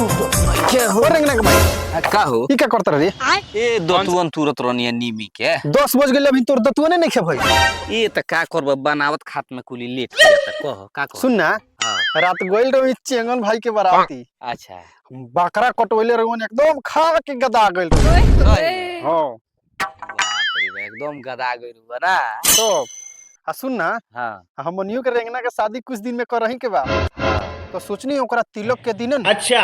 क्या हो रेंगना के भाई का हो ई का करत रे ए दतवन तुरत रनिया नीमी के 10 बज गेल अभी तोर दतुआ नहीं खे भाई ए त का करब बनावत खात में कुली लेट हो जाता कह का कह सुन ना हां रात गोइल रही चेंगन भाई के बाराती अच्छा बकरा कटवैले रहन एकदम खा के गदा गेल रहे सही हां बाप रे बा, एकदम गदा गइल बा ना तो आ सुन ना हां हमनियो के रेंगना के शादी कुछ दिन में करही के बा तो सोचनी ओकरा तिलक के दिन न अच्छा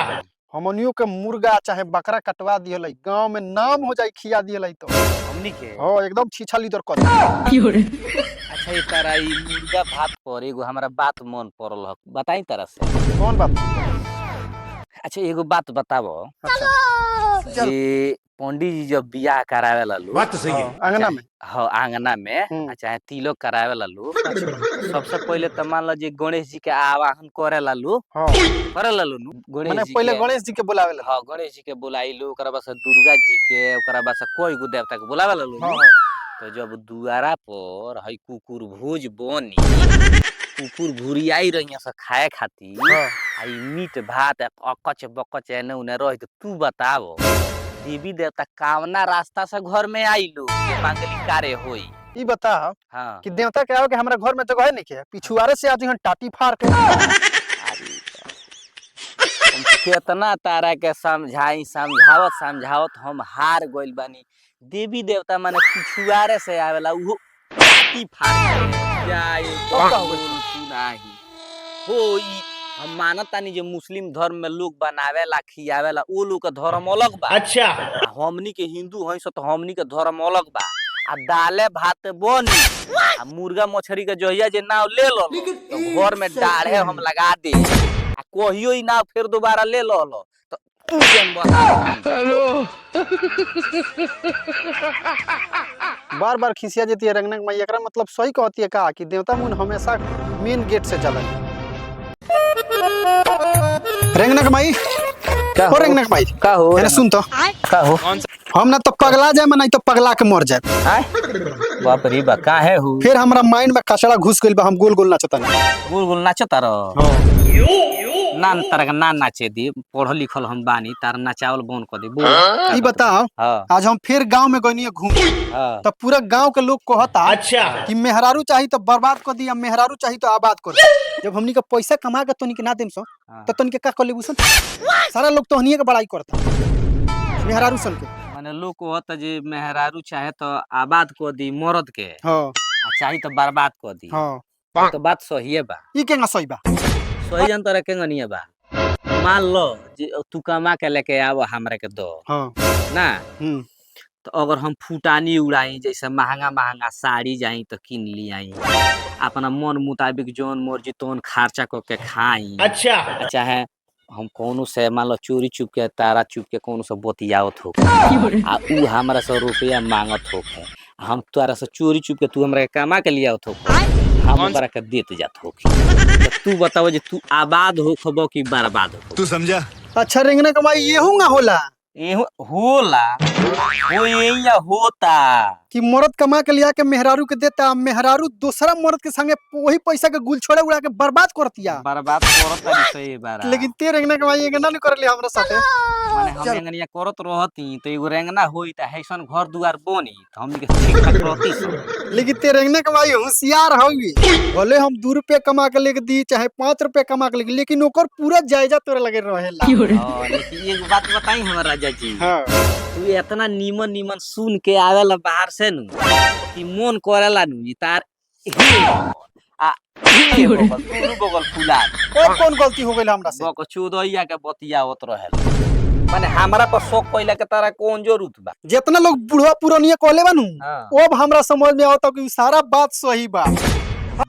हमनियो के मुर्गा चाहे बकरा कटवा दियलै गांव में नाम हो जाई खिया दियलै तो हमनी के हां एकदम छीछा लीडर कर अच्छा ये तारा ई मुर्गा भात पर एगो हमरा बात मन पड़ल ह बताई तारा से कौन बात अच्छा एगो बात बताबो अच्छा ये पंडित जी जब बियाह करावे ला लो बात तो सही है अंगना में हाँ आंगना में चाहे तिलक करावे ला लो सबसे पहले तो मान लो जी गणेश जी के आवाहन करे ला लो हां करे ला लो गणेश माने जी पहले के गणेश जी के बुलावे ला हाँ गणेश जी के बुलाई लो ओकरा बाद से दुर्गा जी के ओकरा बाद से कोई गो देवता के बुलावे ला लो हां तो जब दुआरा पर हई कुकुर भोज बनी कुकुर भुरियाई रही से खाए खातिर हां आई मीट भात अकच बकच एने उने रही तो तू बताओ देवी देवता कावना रास्ता से घर में आइलो के मांगली कारे होई ई बता हाँ कि देवता के आओ के हमरा घर में जगह है नहीं के पिछुआरे से आज हम टाटी फाड़ के हम केतना तारा के समझावत समझावत हम हार गइल बानी देवी देवता माने पिछुआरे से आवेला उहो टाटी फाड़ के जाए तू नाही होई हम मानत तानी जे मुस्लिम धर्म में लोग बनावेला खियावेला ओ लोग के धर्म अलग बा अच्छा आ हमनी के हिंदू हई सो तो हमनी के धर्म अलग बा आ दाले भात बनी आ मुर्गा मछली के जहिया जे नाव ले लो तो घर में डाढ़े हम लगा दे आ कहियो ई नाव फिर दोबारा ले लो तो तू जन बता बार बार खिसिया जेती है रंगना में एकरा मतलब सही कहती है का कि देवता मुन हमेशा मेन गेट से चलन रेंगना माई का हो रेंगना माई का हो अरे सुन तो का हो हम ना तो पगला जाए नहीं तो पगला के मर जाए आय बाप रे बा काहे हो फिर हमरा माइंड में कचड़ा घुस गइल बा हम गोल गोल नाचतन गोल गोल नाचता रह नान तारा का नान नाचे दी पढ़ल लिखल हम बानी तार नचावल बंद कर दे बोल ई बताओ हाँ आज हम फिर गांव में गइनी घूम हाँ तो पूरा गांव के लोग कहता अच्छा कि मेहरारू चाहिए तो बर्बाद कर दी मेहरारू चाहिए तो आबाद कर दी जब हमनी का पैसा कमा के तोनी के ना देम सो हाँ। तो तोनी के का कर लेबू सन सारा लोग तो हनिए के बड़ाई करता मेहरारू सन के माने लोग कहता जे मेहरारू चाहे तो आबाद कर दी मर्द के हां आ चाहे तो बर्बाद कर दी हां तो बात सही है बा ई केंगा सही बा सही जन तरह के नहीं बा मान लो जे तू कमा के लेके आव हमरा के दो हां ना तो अगर हम फुटानी उड़ाई जैसे महंगा महंगा साड़ी जाई तो किन ली आई अपना मन मुताबिक जोन मर्जी तोन खर्चा करके खाई अच्छा चाहे हम कोनो से मान लो चोरी चुप के तारा चुप के कोनो से बतियावत हो आ उ हमरा से रुपया मांगत हो हम तोरा से चोरी चुप के तू हमरा के कमा के लिया हो हम ओकरा के देत जात हो तो तू बताओ जे तू आबाद हो खबो कि बर्बाद हो तू समझा अच्छा रेंगना कमाई ये होगा होला ए होला हो या होता कि मर्द कमा के लिया के मेहरारू के देता मेहरारू दूसरा मर्द के संगे वही पैसा के गुल छोड़े उड़ा के बर्बाद करतिया बर्बाद करत नहीं सही बारा लेकिन ते रेंगना कमाई ये ना कर लिया हमरा साथे माने हम रेंगनिया करत रहती तो एगो रेंगना होई त हैसन घर दुआर बनी त हमनी के ठीक ठाक रहती लेकिन ते रेंगना कमाई होशियार होगी भले हम 2 रुपए कमा के लेके दी चाहे 5 रुपए कमा के लेके लेकिन ओकर पूरा जायजा तोरे लगे रहेला लेकिन एक बात बताई हमरा राजा जी हां तू इतना नीमन नीमन सुन के आवेला बाहर से नु कि मन करेला नु तार आ बगल फुला कौन गलती हो गइल हमरा से बक चोदइया के बतियावत रहेला माने हमरा पर शौक कइला के तारा कौन जरूरत बा जितना लोग बुढ़वा पुरानिया कहले बानू हाँ। अब हमरा समझ में आवता कि सारा बात सही बा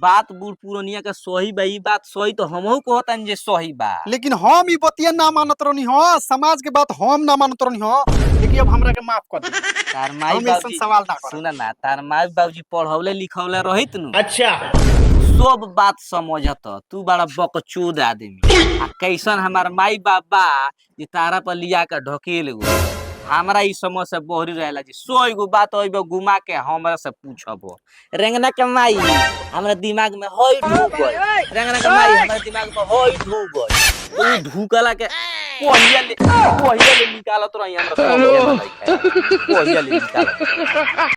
बात बूढ़ पुरानिया के सही बा ई बात सही तो हमहू कहतन जे सही बा लेकिन हम ई बतिया ना मानत रहनी हो समाज के बात हम ना मानत रहनी हो लेकिन अब हमरा के माफ कर दे तार माई हम ऐसा बाबूजी सवाल ना कर सुना ना तार माई बाबूजी पढ़ौले लिखौले रहित नु अच्छा सब बात समझत तू बड़ा बकचोद आदमी आ कैसन हमार माई बाबा जे तारा पर लिया के ढकेल गो हमरा ई समझ से बहरी रहेला जी 100 गो बात ओइबे घुमा के हमरा से पूछब रेंगना के माई हमरा दिमाग में होई ढूक गई रेंगना के माई हमरा दिमाग में होई ढूक गई ढूकला के पहिले ले निकालत रही हमरा सब पहिले ले निकालत